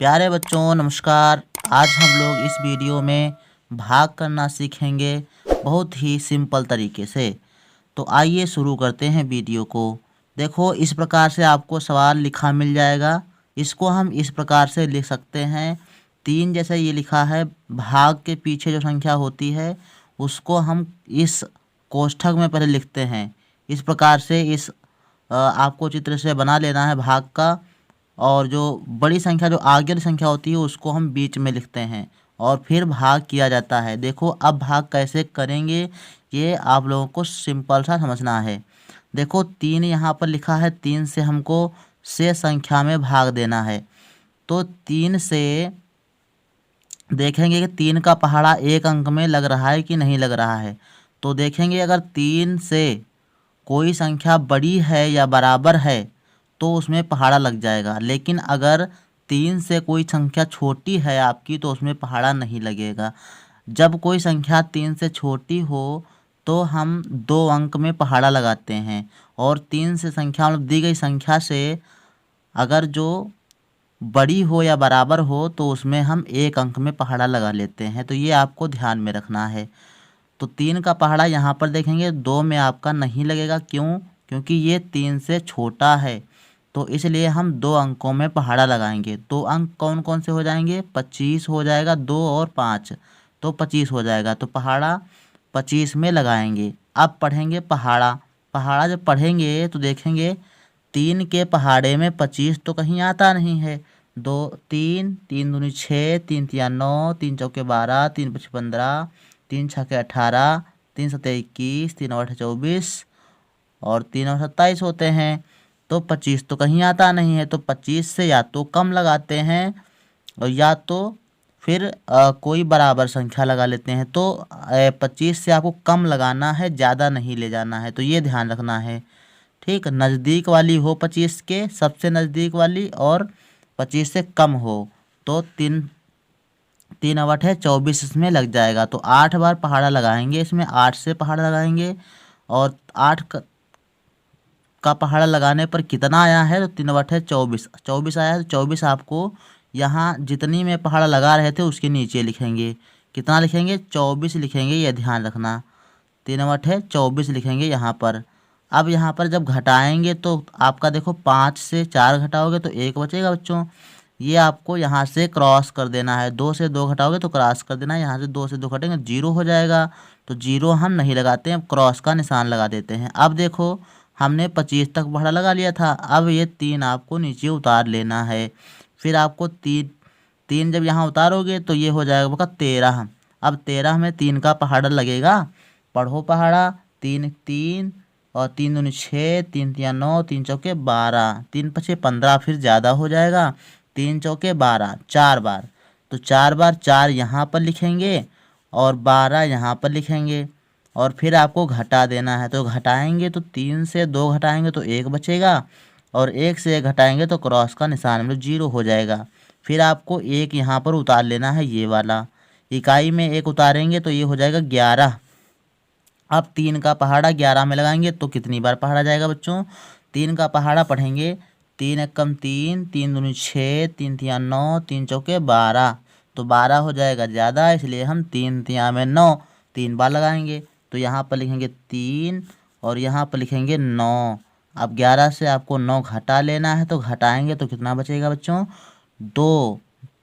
प्यारे बच्चों नमस्कार। आज हम लोग इस वीडियो में भाग करना सीखेंगे बहुत ही सिंपल तरीके से। तो आइए शुरू करते हैं वीडियो को। देखो इस प्रकार से आपको सवाल लिखा मिल जाएगा। इसको हम इस प्रकार से लिख सकते हैं। 3 जैसे ये लिखा है, भाग के पीछे जो संख्या होती है उसको हम इस कोष्ठक में पहले लिखते हैं। इस प्रकार से आपको चित्र से बना लेना है भाग का। और जो बड़ी संख्या जो आगे वाली संख्या होती है उसको हम बीच में लिखते हैं और फिर भाग किया जाता है। देखो अब भाग कैसे करेंगे ये आप लोगों को सिंपल सा समझना है। देखो 3 यहाँ पर लिखा है, 3 से हमको शेष संख्या में भाग देना है। तो 3 से देखेंगे कि 3 का पहाड़ा एक अंक में लग रहा है कि नहीं लग रहा है। तो देखेंगे अगर 3 से कोई संख्या बड़ी है या बराबर है तो उसमें पहाड़ा लग जाएगा, लेकिन अगर 3 से कोई संख्या छोटी है आपकी तो उसमें पहाड़ा नहीं लगेगा। जब कोई संख्या 3 से छोटी हो तो हम 2 अंक में पहाड़ा लगाते हैं, और 3 से संख्या मतलब दी गई संख्या से अगर जो बड़ी हो या बराबर हो तो उसमें हम 1 अंक में पहाड़ा लगा लेते हैं। तो ये आपको ध्यान में रखना है। तो 3 का पहाड़ा यहाँ पर देखेंगे 2 में आपका नहीं लगेगा। क्यों? क्योंकि ये 3 से छोटा है। तो इसलिए हम 2 अंकों में पहाड़ा लगाएंगे। 2 अंक कौन कौन से हो जाएंगे? 25 हो जाएगा, 2 और 5 तो 25 हो जाएगा। तो पहाड़ा 25 में लगाएंगे। अब पढ़ेंगे पहाड़ा। पहाड़ा जब पढ़ेंगे तो देखेंगे 3 के पहाड़े में 25 तो कहीं आता नहीं है। 2 3 3 दूनी 6, 3 तिया 9, 3 चौके 12, 3 पचे 15, 3 छक्के 18, 3 सत्ते 21, 3 आठ 24 और 3 और 27 होते हैं। तो 25 तो कहीं आता नहीं है। तो 25 से या तो कम लगाते हैं और या तो फिर कोई बराबर संख्या लगा लेते हैं। तो 25 से आपको कम लगाना है, ज़्यादा नहीं ले जाना है। तो ये ध्यान रखना है। ठीक, नज़दीक वाली हो 25 के, सबसे नज़दीक वाली, और 25 से कम हो तो 3 अवट है 24 इसमें लग जाएगा। तो 8 बार पहाड़ा लगाएंगे। इसमें 8 से पहाड़ा लगाएंगे और 8 का पहाड़ा लगाने पर कितना आया है? तो 3 अवट है 24, 24 आया है। तो 24 आपको यहाँ जितनी में पहाड़ा लगा रहे थे उसके नीचे लिखेंगे। कितना लिखेंगे? 24 लिखेंगे, ये ध्यान रखना। 3 अवट है 24 लिखेंगे यहाँ पर। अब यहाँ पर जब घटाएंगे तो आपका देखो 5 से 4 घटाओगे तो 1 बचेगा बच्चों। ये आपको यहाँ से क्रॉस कर देना है। 2 से 2 घटाओगे तो क्रॉस कर देना है। यहाँ से 2 से 2 घटेंगे 0 हो जाएगा। तो 0 हम नहीं लगाते हैं, क्रॉस का निशान लगा देते हैं। अब देखो हमने 25 तक पहाड़ा लगा लिया था। अब ये 3 आपको नीचे उतार लेना है। फिर आपको 3 जब यहाँ उतारोगे तो ये हो जाएगा आपका 13। अब 13 में 3 का पहाड़ा लगेगा। पढ़ो पहाड़ा। 3 3 और 3 दूनी 6, 3 तिया 9, 3 चौके 12, 3 पचे 15, फिर ज़्यादा हो जाएगा। 3 चौके 12, 4 बार। तो 4 बार 4 यहाँ पर लिखेंगे और 12 यहाँ पर लिखेंगे, और फिर आपको घटा देना है। तो घटाएंगे तो 3 से 2 घटाएंगे तो 1 बचेगा, और 1 से 1 घटाएंगे तो क्रॉस का निशान मतलब 0 हो जाएगा। फिर आपको 1 यहाँ पर उतार लेना है, ये वाला। इकाई में 1 उतारेंगे तो ये हो जाएगा 11। अब 3 का पहाड़ा 11 में लगाएंगे तो कितनी बार पहाड़ा जाएगा बच्चों? 3 का पहाड़ा पढ़ेंगे। 3 एकम 3, 3 दूनी 6, 3 तिया 9, 3 चौके 12। तो 12 हो जाएगा ज़्यादा, इसलिए हम 3 तिया में 9 3 बार लगाएंगे। तो यहाँ पर लिखेंगे 3 और यहाँ पर लिखेंगे 9। अब 11 से आपको 9 घटा लेना है। तो घटाएंगे तो कितना बचेगा बच्चों? 2।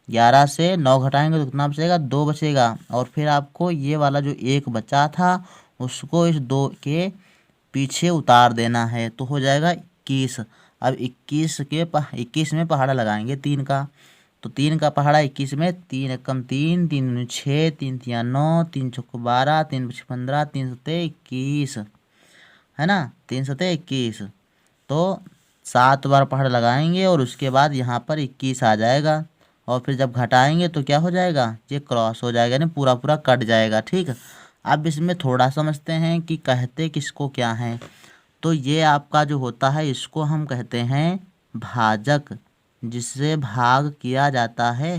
11 से 9 घटाएंगे तो कितना बचेगा? 2 बचेगा। और फिर आपको ये वाला जो 1 बचा था उसको इस 2 के पीछे उतार देना है। तो हो जाएगा 21। अब 21 में पहाड़ा लगाएंगे 3 का। तो 3 का पहाड़ा 21 में 3 एकम 3, 3 दूनी 6, 3 तिया 9, 3 चौके 12, 3 पचे 15, 3 सत्ते 21, है ना। 3 सत्ते 21। तो 7 बार पहाड़ा लगाएंगे और उसके बाद यहाँ पर 21 आ जाएगा। और फिर जब घटाएंगे तो क्या हो जाएगा? ये क्रॉस हो जाएगा, यानी पूरा पूरा कट जाएगा। ठीक। अब इसमें थोड़ा समझते हैं कि कहते किसको क्या हैं। तो ये आपका जो होता है इसको हम कहते हैं भाजक। जिससे भाग किया जाता है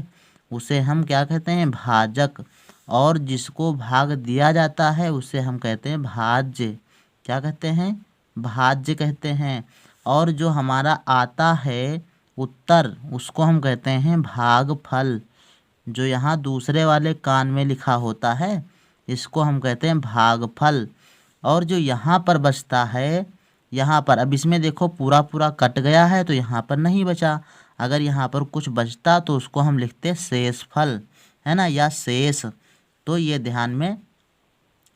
उसे हम क्या कहते हैं? भाजक। और जिसको भाग दिया जाता है उसे हम कहते हैं भाज्य। क्या कहते हैं? भाज्य कहते हैं। और जो हमारा आता है उत्तर उसको हम कहते हैं भागफल। जो यहाँ दूसरे वाले कान में लिखा होता है इसको हम कहते हैं भागफल। और जो यहाँ पर बचता है, यहाँ पर अब इसमें देखो पूरा पूरा कट गया है तो यहाँ पर नहीं बचा। अगर यहाँ पर कुछ बचता तो उसको हम लिखते शेषफल, है ना, या शेष। तो ये ध्यान में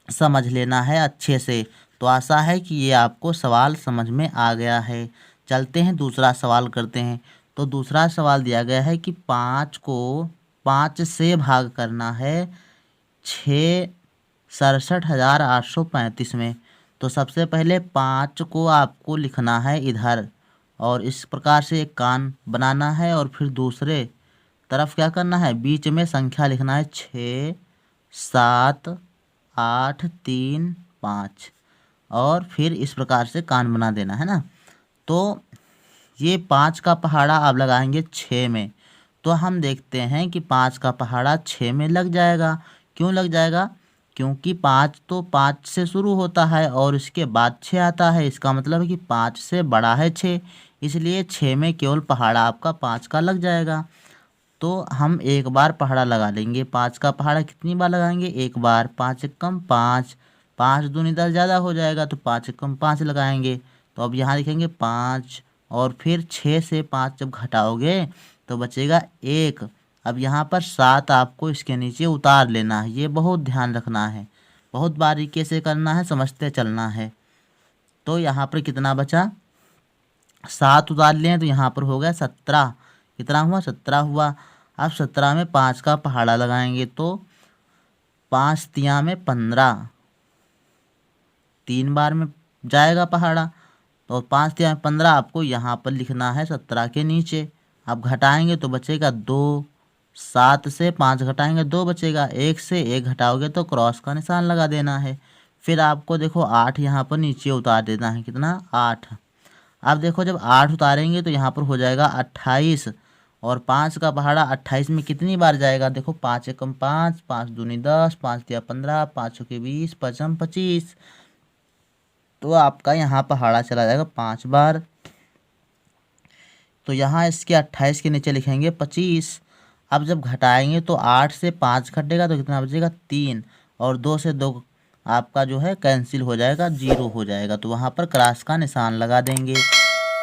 समझ लेना है अच्छे से। तो आशा है कि ये आपको सवाल समझ में आ गया है। चलते हैं दूसरा सवाल करते हैं। तो दूसरा सवाल दिया गया है कि 5 को 5 से भाग करना है 6,67,835 में। तो सबसे पहले 5 को आपको लिखना है इधर और इस प्रकार से एक कान बनाना है और फिर दूसरे तरफ क्या करना है, बीच में संख्या लिखना है 6, 7, 8, 3, 5 और फिर इस प्रकार से कान बना देना है ना। तो ये 5 का पहाड़ा आप लगाएंगे 6 में। तो हम देखते हैं कि 5 का पहाड़ा 6 में लग जाएगा। क्यों लग जाएगा? क्योंकि 5 तो 5 से शुरू होता है और इसके बाद 6 आता है। इसका मतलब है कि 5 से बड़ा है 6, इसलिए 6 में केवल पहाड़ा आपका 5 का लग जाएगा। तो हम एक बार पहाड़ा लगा लेंगे। 5 का पहाड़ा कितनी बार लगाएंगे? एक बार। 5 एकम 5, 5 दूनी 10 ज़्यादा हो जाएगा तो 5 एकम 5 लगाएंगे। तो अब यहाँ लिखेंगे 5 और फिर 6 से 5 जब घटाओगे तो बचेगा 1। अब यहाँ पर 7 आपको इसके नीचे उतार लेना है। ये बहुत ध्यान रखना है, बहुत बारीकी से करना है, समझते चलना है। तो यहाँ पर कितना बचा? 7 उतार लें तो यहाँ पर हो गया 17। कितना हुआ? 17 हुआ। अब 17 में 5 का पहाड़ा लगाएंगे तो 5 तिया में 15, 3 बार में जाएगा पहाड़ा। तो 5 तिया में 15 आपको यहाँ पर लिखना है 17 के नीचे। अब घटाएंगे तो बचेगा 2। 7 से 5 घटाएंगे 2 बचेगा। 1 से 1 घटाओगे तो क्रॉस का निशान लगा देना है। फिर आपको देखो 8 यहाँ पर नीचे उतार देना है। कितना? 8। अब देखो जब 8 उतारेंगे तो यहाँ पर हो जाएगा 28 और 5 का पहाड़ा 28 में कितनी बार जाएगा? देखो 5 एकम 5, 5 दूनी 10, 5 तिया 15, 5 चौके 20, 5 हम 25। तो आपका यहाँ पहाड़ा चला जाएगा 5 बार। तो यहाँ इसके 28 के नीचे लिखेंगे 25। अब जब घटाएंगे तो 8 से 5 घटेगा तो कितना बचेगा? 3 और 2 से 2 आपका जो है कैंसिल हो जाएगा, 0 हो जाएगा। तो वहाँ पर क्रॉस का निशान लगा देंगे।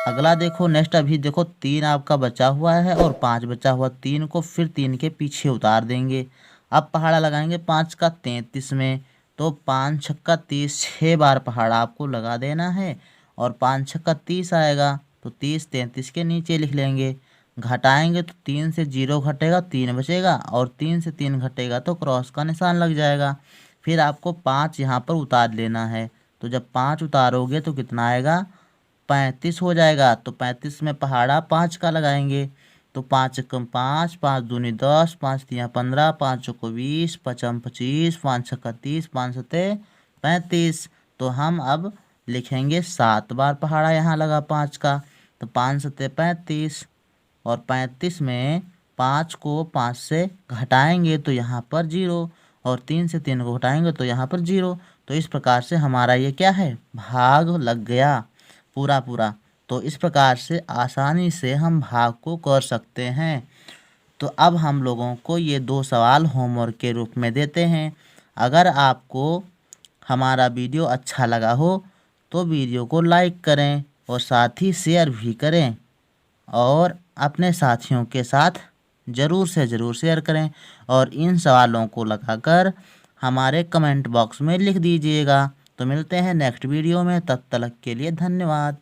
अगला देखो नेक्स्ट, अभी देखो 3 आपका बचा हुआ है और 5 बचा हुआ। 3 को फिर 3 के पीछे उतार देंगे। अब पहाड़ा लगाएंगे 5 का 33 में। तो 5 छक्का 30, 6 बार पहाड़ा आपको लगा देना है और 5 छक्का 30 आएगा। तो 30 33 के नीचे लिख लेंगे। घटाएंगे तो 3 से 0 घटेगा, 3 बचेगा और 3 से 3 घटेगा तो क्रॉस का निशान लग जाएगा। फिर आपको 5 यहाँ पर उतार लेना है। तो जब 5 उतारोगे तो कितना आएगा? 35 हो जाएगा। तो 35 में पहाड़ा 5 का लगाएंगे। तो 5 एकम 5, 5 दूनी 10, 5 तिया 15, 5 चौको 20, 5 हम 25, 5 छक्का 30, 5 सते 35। तो हम अब लिखेंगे 7 बार पहाड़ा यहाँ लगा 5 का। तो 5 सते 35 और 35 में 5 को 5 से घटाएंगे तो यहाँ पर 0 और 3 से 3 को घटाएंगे तो यहाँ पर 0। तो इस प्रकार से हमारा ये क्या है? भाग लग गया पूरा पूरा। तो इस प्रकार से आसानी से हम भाग को कर सकते हैं। तो अब हम लोगों को ये 2 सवाल होमवर्क के रूप में देते हैं। अगर आपको हमारा वीडियो अच्छा लगा हो तो वीडियो को लाइक करें और साथ ही शेयर भी करें और अपने साथियों के साथ ज़रूर से ज़रूर शेयर करें और इन सवालों को लगाकर हमारे कमेंट बॉक्स में लिख दीजिएगा। तो मिलते हैं नेक्स्ट वीडियो में, तब तक के लिए धन्यवाद।